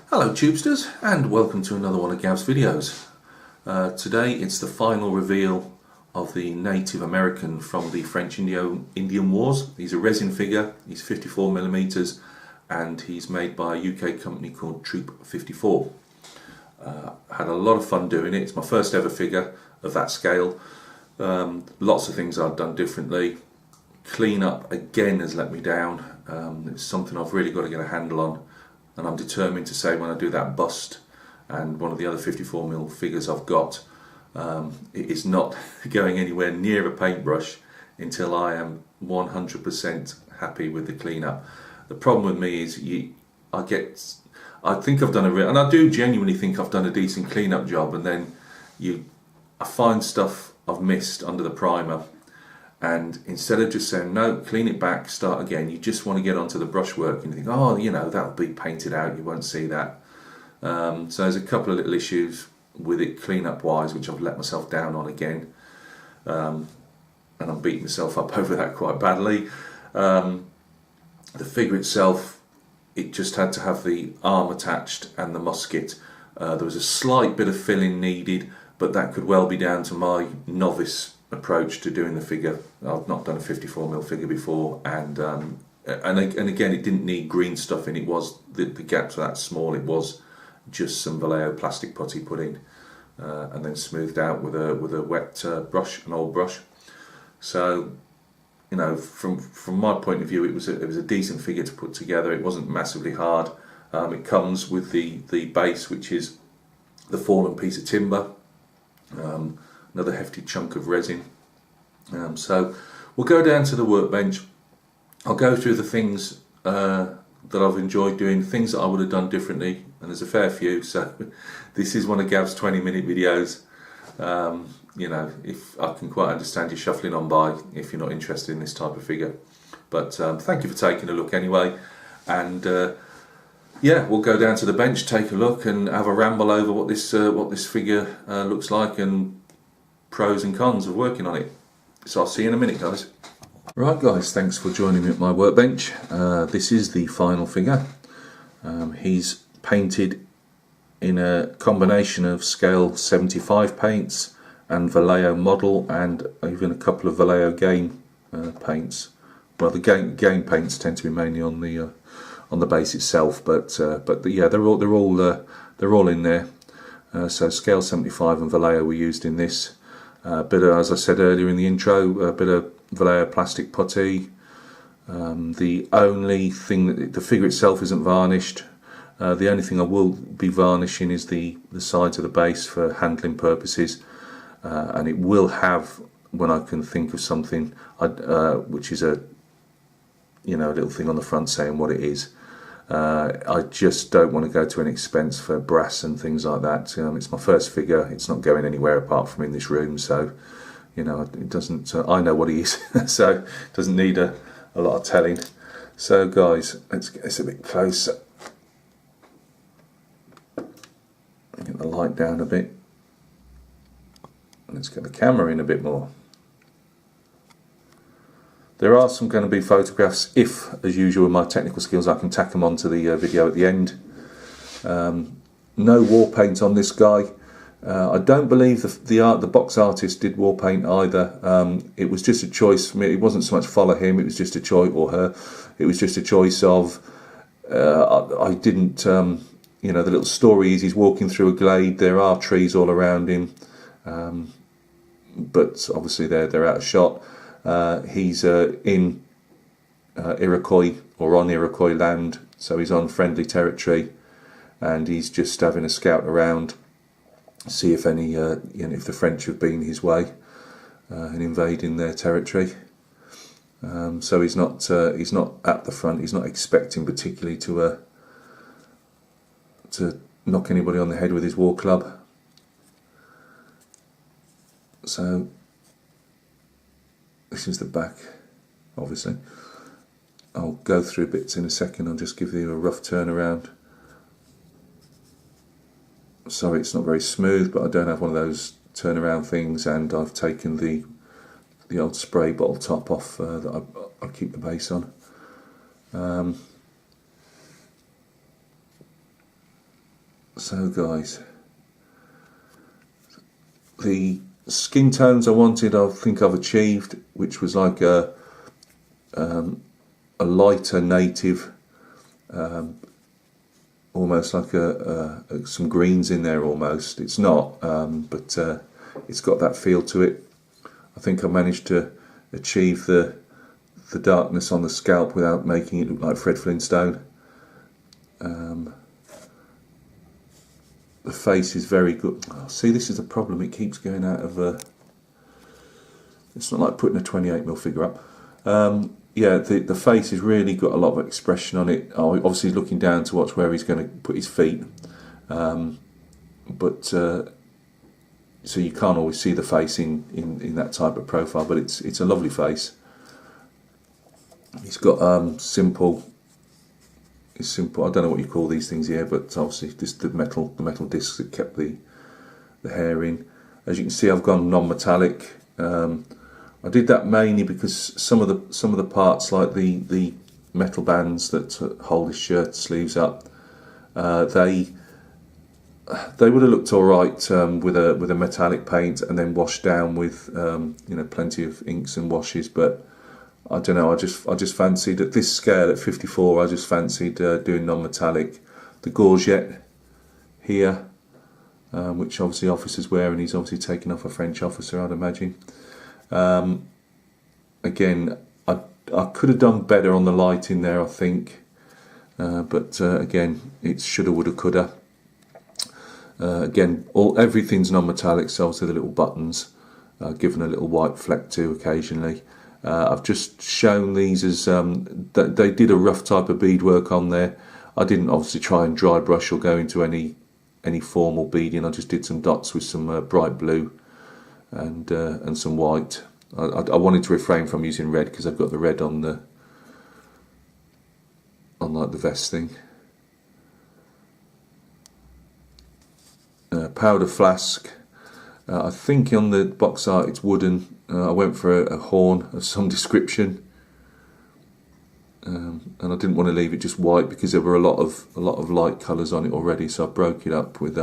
Hello Tubesters, and welcome to another one of Gav's videos. Today it's the final reveal of the Native American from the French Indian Wars. He's a resin figure, he's 54mm, and he's made by a UK company called Troop 54. Had a lot of fun doing it. It's my first ever figure of that scale. Lots of things I've done differently. Cleanup again has let me down. It's something I've really got to get a handle on, and I'm determined to say when I do that bust and one of the other 54mm figures I've got, it is not going anywhere near a paintbrush until I am 100% happy with the cleanup. The problem with me is I think I've done and I do genuinely think I've done a decent cleanup job, and then I find stuff I've missed under the primer, and instead of just saying no, clean it back, start again, you just want to get onto the brushwork and you think, oh, you know, that'll be painted out, you won't see that. So there's a couple of little issues with it cleanup wise which I've let myself down on again, and I'm beating myself up over that quite badly. The figure itself, it just had to have the arm attached and the musket. There was a slight bit of filling needed, but that could well be down to my novice approach to doing the figure. I've not done a 54mm figure before, and again, it didn't need green stuff in. It was the gaps were that small. It was just some Vallejo plastic putty put in, and then smoothed out with a wet brush, an old brush. So, you know, from my point of view, it was a decent figure to put together. It wasn't massively hard. It comes with the base, which is the fallen piece of timber. Another hefty chunk of resin. So we'll go down to the workbench. I'll go through the things that I've enjoyed doing, things that I would have done differently, and there's a fair few. So this is one of Gav's 20-minute videos. You know, if I can quite understand you shuffling on by if you're not interested in this type of figure, but thank you for taking a look anyway. And yeah, we'll go down to the bench, take a look, and have a ramble over what this figure looks like, and pros and cons of working on it. So I'll see you in a minute, guys. Right guys, thanks for joining me at my workbench. This is the final figure. He's painted in a combination of scale 75 paints and Vallejo model, and even a couple of Vallejo game paints. Well, the game paints tend to be mainly on the base itself, but yeah, they're all in there. So scale 75 and Vallejo were used in this. Bit of, as I said earlier in the intro, a bit of Vallejo plastic putty. The only thing that the figure itself isn't varnished. The only thing I will be varnishing is the sides of the base for handling purposes, and it will have, when I can think of something, which is a little thing on the front saying what it is. I just don't want to go to an expense for brass and things like that. It's my first figure. It's not going anywhere apart from in this room, so you know, it doesn't. I know what he is, so it doesn't need a lot of telling. So guys, let's get this a bit closer. Get the light down a bit. Let's get the camera in a bit more. There are some going to be photographs, if, as usual with my technical skills, I can tack them onto the video at the end. No war paint on this guy. I don't believe the box artist did war paint either. It was just a choice for me. It wasn't so much follow him, it was just a choice, or her. It was just a choice of, I didn't, you know, the little story is he's walking through a glade, there are trees all around him, but obviously they're out of shot. He's in Iroquois, or on Iroquois land, so he's on friendly territory, and he's just having a scout around, see if any, if the French have been his way and invading their territory. So he's not at the front. He's not expecting particularly to knock anybody on the head with his war club. So this is the back, obviously. I'll go through bits in a second. I'll just give you a rough turnaround. Sorry, it's not very smooth, but I don't have one of those turnaround things, and I've taken the old spray bottle top off that I keep the base on. So guys, the skin tones I wanted, I think I've achieved, which was like a lighter native, almost like some greens in there almost. It's not, but it's got that feel to it. I think I managed to achieve the darkness on the scalp without making it look like Fred Flintstone. The face is very good. Oh, see, this is the problem, it keeps going out of it's not like putting a 28mm figure up. Yeah, the face has really got a lot of expression on it. Obviously looking down to watch where he's going to put his feet, but so you can't always see the face in that type of profile, but it's a lovely face. He's got simple. It's simple. I don't know what you call these things here, but obviously just the metal discs that kept the hair in. As you can see, I've gone non-metallic. I did that mainly because some of the parts, like the metal bands that hold his shirt sleeves up, they would have looked all right with a metallic paint and then washed down with plenty of inks and washes, but I don't know, I just fancied at this scale at 54, I just fancied doing non-metallic. The gorget here, which obviously officers wear, and he's obviously taken off a French officer, I'd imagine. Again, I could have done better on the light in there, I think, but again, it's shoulda, woulda, coulda. Again, everything's non-metallic, so obviously the little buttons, given a little white fleck to occasionally. I've just shown these as they did a rough type of beadwork on there. I didn't obviously try and dry brush or go into any formal beading. I just did some dots with some bright blue and some white. I wanted to refrain from using red because I've got the red on like the vest thing. Powder flask. I think on the box art it's wooden. I went for a horn of some description, and I didn't want to leave it just white because there were a lot of light colours on it already. So I broke it up with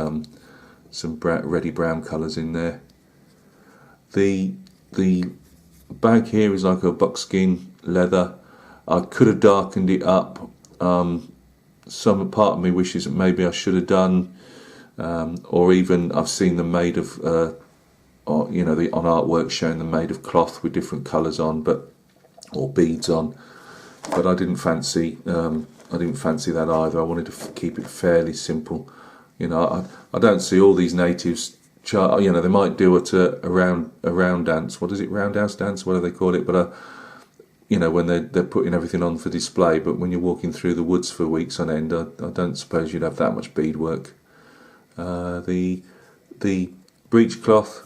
some reddy brown colours in there. The bag here is like a buckskin leather. I could have darkened it up. Some part of me wishes that maybe I should have done, or even I've seen them made of. On artwork showing them made of cloth with different colours on, or beads on. But I didn't fancy that either. I wanted to keep it fairly simple. I don't see all these natives. They might do it a round dance. What is it? Roundhouse dance? What do they call it? But when they're putting everything on for display. But when you're walking through the woods for weeks on end, I don't suppose you'd have that much beadwork. The breechcloth.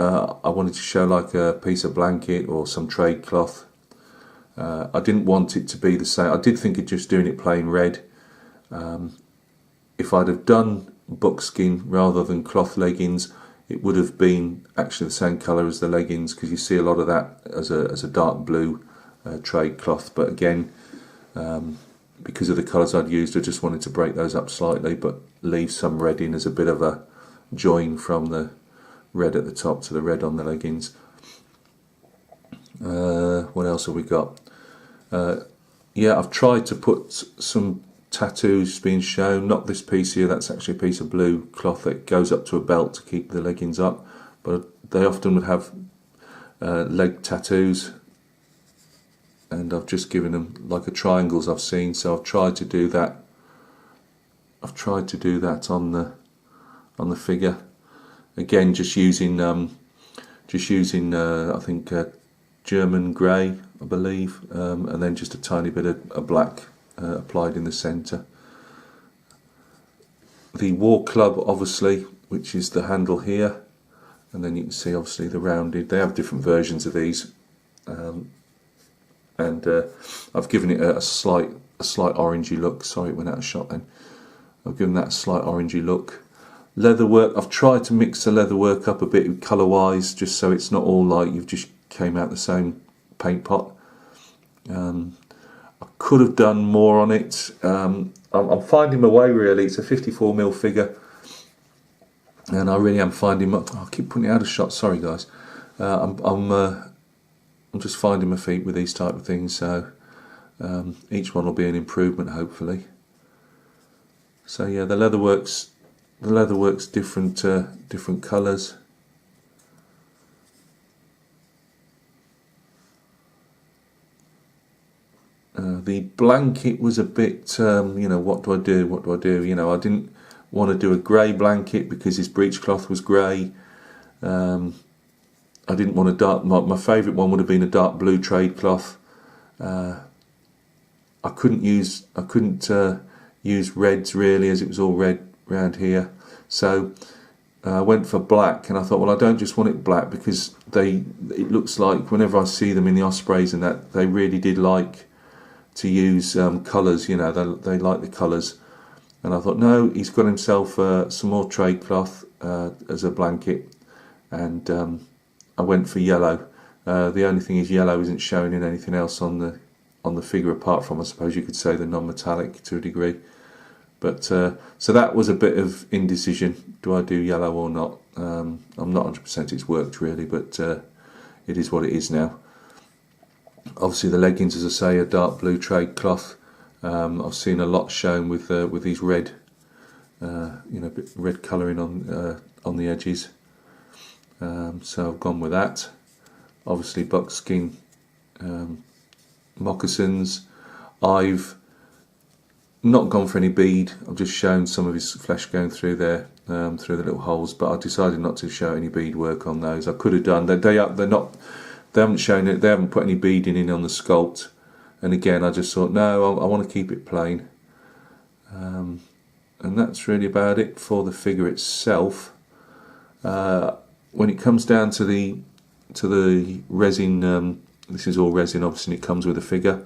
I wanted to show like a piece of blanket or some trade cloth. I didn't want it to be the same. I did think of just doing it plain red. If I'd have done buckskin rather than cloth leggings, it would have been actually the same colour as the leggings, because you see a lot of that as a dark blue trade cloth. But again, because of the colours I'd used, I just wanted to break those up slightly, but leave some red in as a bit of a join from the red at the top to the red on the leggings. What else have we got? Yeah, I've tried to put some tattoos being shown. Not this piece here, that's actually a piece of blue cloth that goes up to a belt to keep the leggings up, but they often would have leg tattoos, and I've just given them like a triangles I've seen, so I've tried to do that. On the figure. Again, just using I think German grey, I believe, and then just a tiny bit of black applied in the centre. The war club, obviously, which is the handle here, and then you can see obviously the rounded. They have different versions of these, and I've given it a slight orangey look. Sorry, it went out of shot then. I've given that a slight orangey look. Leatherwork, I've tried to mix the leatherwork up a bit colour wise, just so it's not all like you've just came out the same paint pot. I could have done more on it. I'm finding my way really. It's a 54mm figure. and I really am finding I keep putting it out of shot, sorry guys. I'm just finding my feet with these type of things, so each one will be an improvement hopefully. So yeah, the leatherwork's different colours. The blanket was a bit, you know, what do I do? You know, I didn't want to do a grey blanket because his breechcloth was grey. I didn't want a dark. My favourite one would have been a dark blue trade cloth. I couldn't use reds really, as it was all red around here. So I went for black, and I thought, well, I don't just want it black because it looks like whenever I see them in the Ospreys and that, they really did like to use colours. You know, they like the colours. And I thought, no, he's got himself some more trade cloth as a blanket, and I went for yellow. The only thing is, yellow isn't shown in anything else on the figure, apart from, I suppose you could say, the non-metallic to a degree. But so that was a bit of indecision. Do I do yellow or not? I'm not 100% it's worked really, but it is what it is now. Obviously the leggings, as I say, are dark blue trade cloth. I've seen a lot shown with these red, you know, bit red colouring on the edges. So I've gone with that. Obviously buckskin moccasins. I've not gone for any bead. I've just shown some of his flesh going through there, through the little holes. But I decided not to show any bead work on those. I could have done. They haven't shown it. They haven't put any beading in on the sculpt. And again, I just thought, no, I want to keep it plain. And that's really about it for the figure itself. When it comes down to the resin, this is all resin, obviously, and it comes with a figure.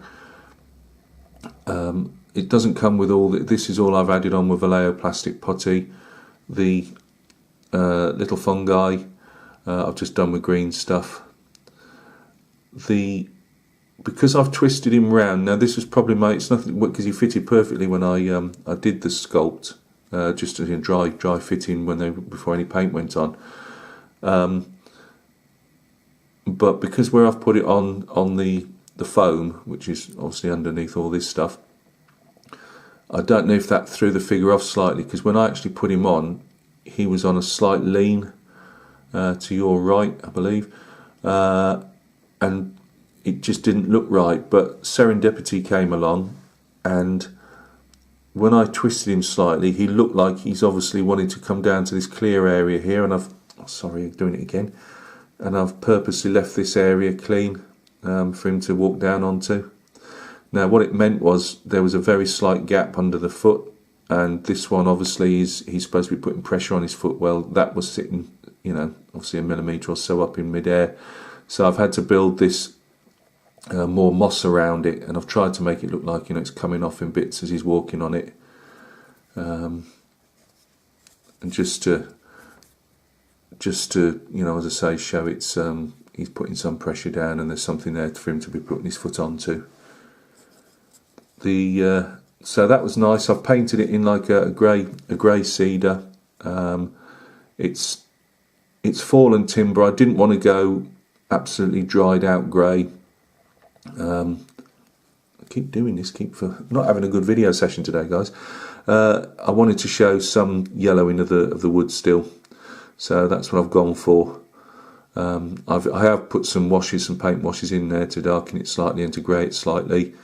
It doesn't come with all. This is all I've added on with Vallejo plastic putty. The little fungi I've just done with green stuff. Because I've twisted him round. Now this was probably it's nothing, because he fitted perfectly when I did the sculpt, just as in dry fitting before any paint went on. But because where I've put it on the foam, which is obviously underneath all this stuff, I don't know if that threw the figure off slightly, because when I actually put him on, he was on a slight lean to your right, I believe, and it just didn't look right. But serendipity came along, and when I twisted him slightly, he looked like he's obviously wanting to come down to this clear area here, and sorry, doing it again, and I've purposely left this area clean for him to walk down onto. Now what it meant was there was a very slight gap under the foot, and this one obviously he's supposed to be putting pressure on his foot. Well, that was sitting, you know, obviously a millimetre or so up in mid-air, so I've had to build this more moss around it, and I've tried to make it look like, you know, it's coming off in bits as he's walking on it, and just to you know, as I say, show it's he's putting some pressure down, and there's something there for him to be putting his foot onto. So that was nice. I've painted it in like a grey cedar. It's fallen timber. I didn't want to go absolutely dried out grey. I keep doing this, not having a good video session today, guys. I wanted to show some yellowing of the wood still, so that's what I've gone for. I have put some paint washes in there to darken it slightly and to grey it slightly.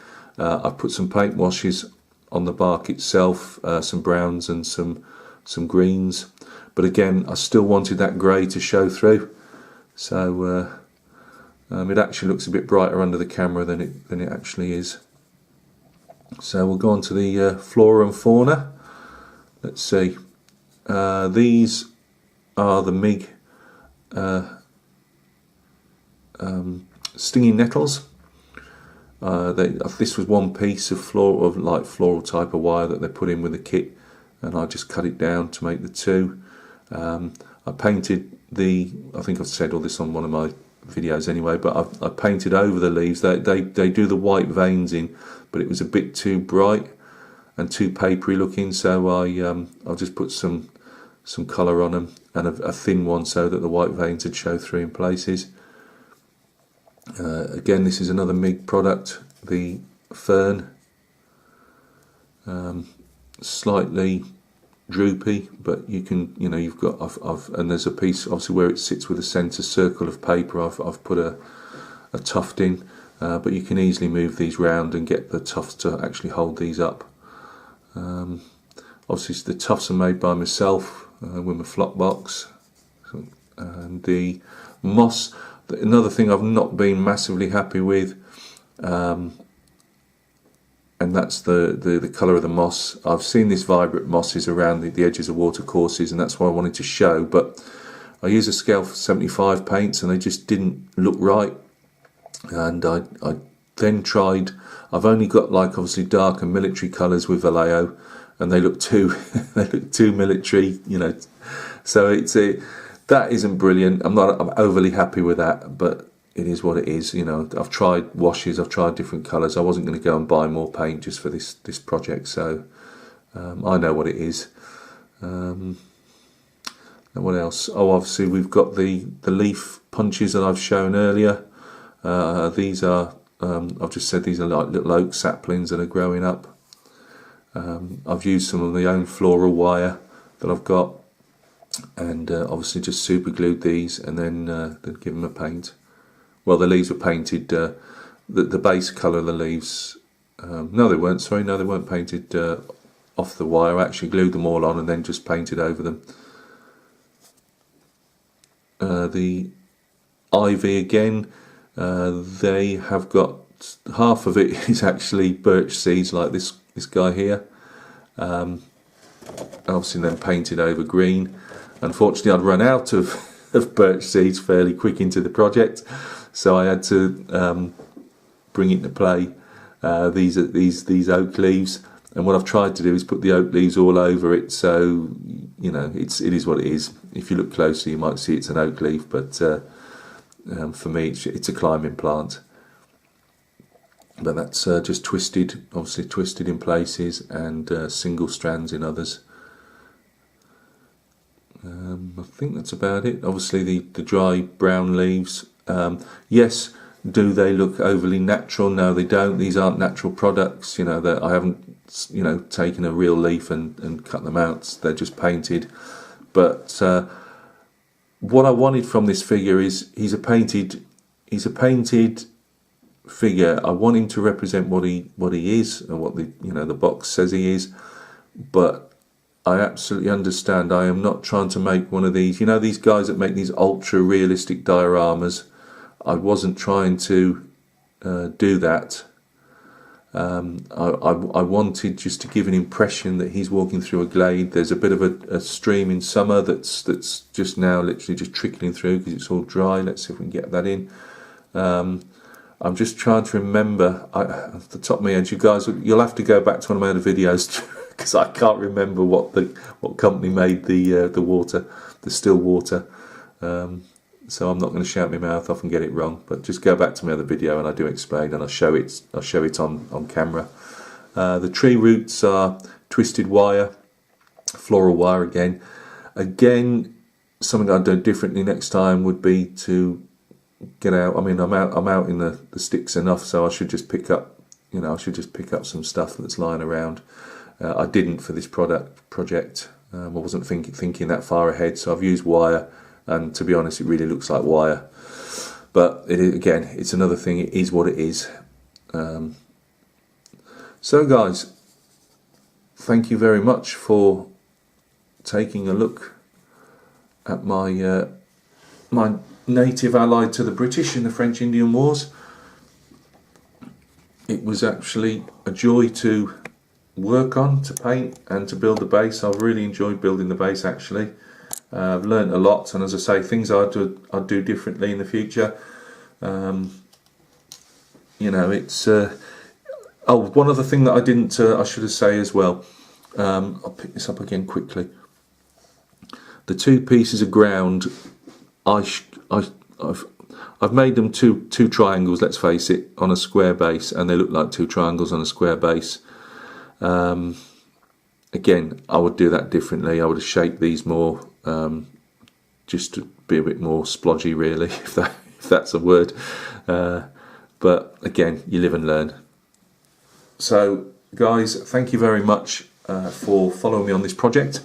I've put some paint washes on the bark itself, some browns and some greens, but again I still wanted that grey to show through, so it actually looks a bit brighter under the camera than it actually is. So we'll go on to the flora and fauna. Let's see. These are the MIG stinging nettles. This was one piece of floral type of wire that they put in with the kit, and I just cut it down to make the two. I painted I think I've said all this on one of my videos anyway, but I painted over the leaves. They do the white veins in, but it was a bit too bright and too papery looking, so I just put some some colour on them, and a thin one so that the white veins would show through in places. Again, this is another MIG product, the Fern. Slightly droopy, but you can, you've got, and there's a piece obviously where it sits with a centre circle of paper. I've put a tuft in, but you can easily move these round and get the tufts to actually hold these up. Obviously the tufts are made by myself with my flock box. And the moss, another thing I've not been massively happy with, and that's the colour of the moss. I've seen these vibrant mosses around the edges of watercourses, and that's what I wanted to show, but I used a scale for 75 paints and they just didn't look right. And I then tried, I've only got like obviously dark and military colours with Vallejo, and they look too military, so that isn't brilliant. I'm overly happy with that, but it is what it is. I've tried washes, I've tried different colours. I wasn't going to go and buy more paint just for this project, so I know what it is. And what else? Oh, obviously we've got the leaf punches that I've shown earlier. These are, I've just said these are like little oak saplings that are growing up. I've used some of my own floral wire that I've got, and obviously just super glued these and then give them a paint. Well, the leaves were painted, the base colour of the leaves, no they weren't, sorry, no they weren't painted off the wire. I actually glued them all on and then just painted over them. The ivy again, they have got, half of it is actually birch seeds like this guy here, obviously then painted over green. Unfortunately I'd run out of birch seeds fairly quick into the project, so I had to bring into play these oak leaves, and what I've tried to do is put the oak leaves all over it, so it is what it is. If you look closely you might see it's an oak leaf, but for me it's a climbing plant. But that's just twisted, obviously twisted in places, and single strands in others. I think that's about it. Obviously the dry brown leaves, yes, do they look overly natural? No, they don't. These aren't natural products, that I haven't taken a real leaf and cut them out. They're just painted. But what I wanted from this figure is he's a painted figure. I want him to represent what he is and what the box says he is, but I absolutely understand. I am not trying to make one of these, these guys that make these ultra realistic dioramas. I wasn't trying to do that. I wanted just to give an impression that he's walking through a glade. There's a bit of a stream in summer that's just now literally just trickling through because it's all dry. Let's see if we can get that in. I'm just trying to remember, off the top of my head, you guys, you'll have to go back to one of my other videos because I can't remember what company made the water, the still water. So I'm not going to shout my mouth off and get it wrong, but just go back to my other video and I do explain, and I'll show it on camera. The tree roots are twisted wire, floral wire again. Again, something I'd do differently next time would be to get out. I mean, I'm out in the sticks enough, so I should just pick up, some stuff that's lying around. I didn't for this project. I wasn't thinking that far ahead, so I've used wire, and to be honest, it really looks like wire. But again, it's another thing. It is what it is. So, guys, thank you very much for taking a look at my my native allied to the British in the French Indian Wars. It was actually a joy to work on, to paint and to build the base. I've really enjoyed building the base actually. I've learned a lot, and as I say, things I'd do differently in the future. It's one other thing that I didn't I should say as well. I'll pick this up again quickly. The two pieces of ground, I've made them two triangles, let's face it, on a square base, and they look like two triangles on a square base. again, I would do that differently. I would have shaped these more, just to be a bit more splodgy, really, if that's a word. But again, you live and learn. So, guys, thank you very much for following me on this project.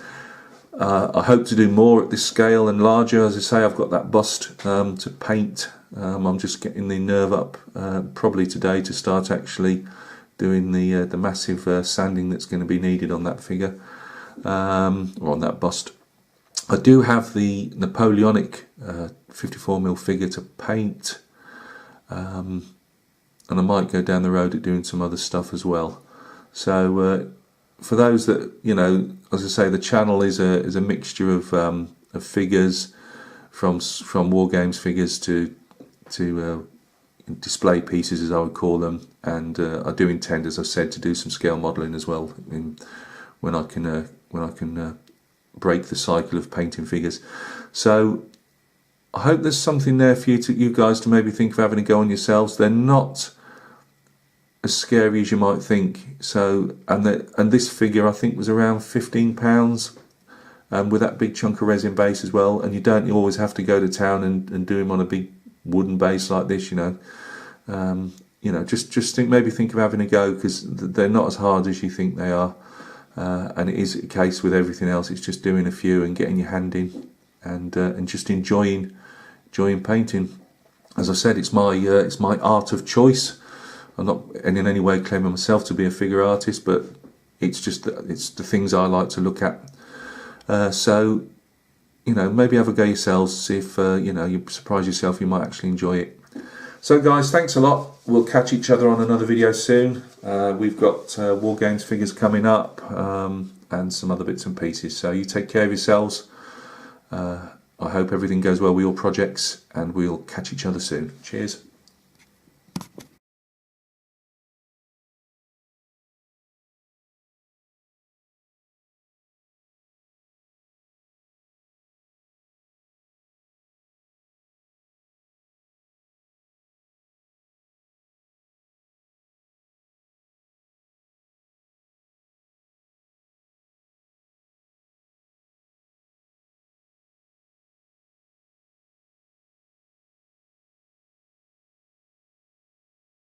I hope to do more at this scale and larger. As I say, I've got that bust to paint. I'm just getting the nerve up probably today to start actually doing the massive sanding that's going to be needed on that figure, or on that bust. I do have the Napoleonic 54mm figure to paint, and I might go down the road at doing some other stuff as well. So for those that, you know, as I say, the channel is a mixture of figures, from war games figures to display pieces, as I would call them, and I do intend, as I said, to do some scale modelling as well when I can break the cycle of painting figures. So I hope there's something there for you guys to maybe think of having a go on yourselves. They're not as scary as you might think. So and this figure I think was around £15, with that big chunk of resin base as well. And you don't always have to go to town and do them on a big wooden base like this, you know. Just think of having a go, because they're not as hard as you think they are. And it is a case with everything else. It's just doing a few and getting your hand in, and just enjoying painting. As I said, it's my art of choice. I'm not in any way claiming myself to be a figure artist, but it's the things I like to look at. So, you know, maybe have a go yourselves. See if you surprise yourself. You might actually enjoy it. So, guys, thanks a lot. We'll catch each other on another video soon. We've got War Games figures coming up, and some other bits and pieces. So you take care of yourselves. I hope everything goes well with your projects, and we'll catch each other soon. Cheers.